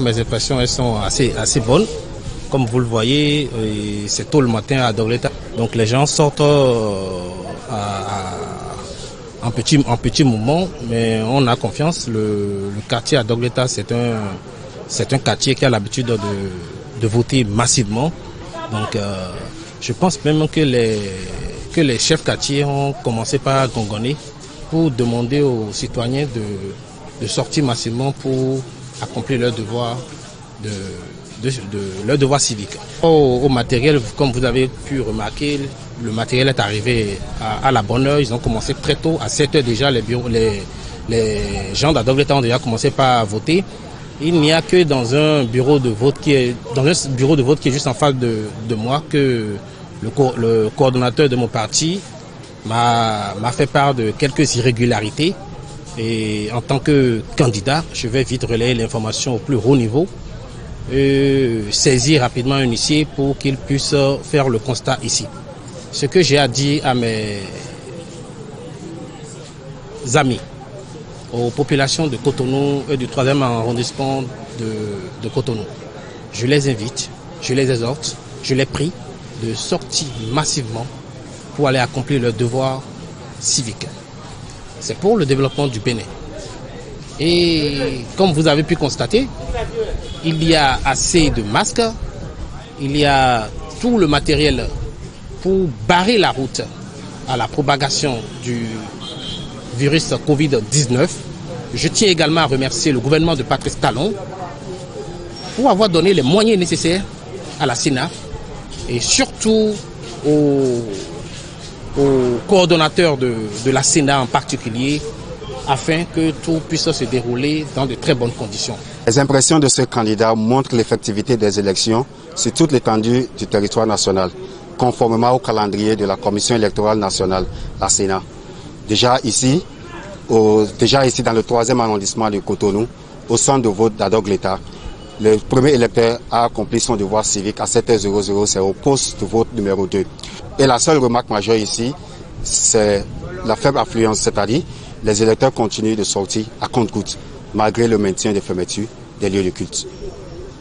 Mes impressions, elles sont assez bonnes. Comme vous le voyez, c'est tôt le matin à Dogleta. Donc les gens sortent en petit moment, mais on a confiance. Le quartier à Dogleta, c'est un quartier qui a l'habitude de voter massivement. Donc je pense même que les chefs quartiers ont commencé par gongonner pour demander aux citoyens de sortir massivement pour accomplir leur devoir leur devoir civique. Au matériel, comme vous avez pu remarquer, le matériel est arrivé à la bonne heure. Ils ont commencé très tôt, à 7 heures déjà, les gens d'Adogleta ont déjà commencé par voter. Il n'y a que dans un bureau de vote qui est juste en face de moi que le coordonnateur de mon parti m'a fait part de quelques irrégularités. Et en tant que candidat, je vais vite relayer l'information au plus haut niveau, saisir rapidement un huissier pour qu'il puisse faire le constat ici. Ce que j'ai à dire à mes amis, aux populations de Cotonou et du 3e arrondissement de Cotonou, je les invite, je les exhorte, je les prie de sortir massivement pour aller accomplir leur devoir civique. C'est pour le développement du Bénin. Et comme vous avez pu constater, il y a assez de masques, il y a tout le matériel pour barrer la route à la propagation du virus Covid-19. Je tiens également à remercier le gouvernement de Patrice Talon pour avoir donné les moyens nécessaires à la Sénat et surtout aux coordonnateurs de la Sénat en particulier, afin que tout puisse se dérouler dans de très bonnes conditions. Les impressions de ce candidat montrent l'effectivité des élections sur toute l'étendue du territoire national, conformément au calendrier de la Commission électorale nationale, la Sénat. Déjà ici dans le 3e arrondissement de Cotonou, au centre de vote d'Adogleta, le premier électeur a accompli son devoir civique à 7h00, c'est au poste de vote numéro 2. Et la seule remarque majeure ici, c'est la faible affluence, c'est-à-dire les électeurs continuent de sortir à compte-gouttes, malgré le maintien des fermetures des lieux de culte.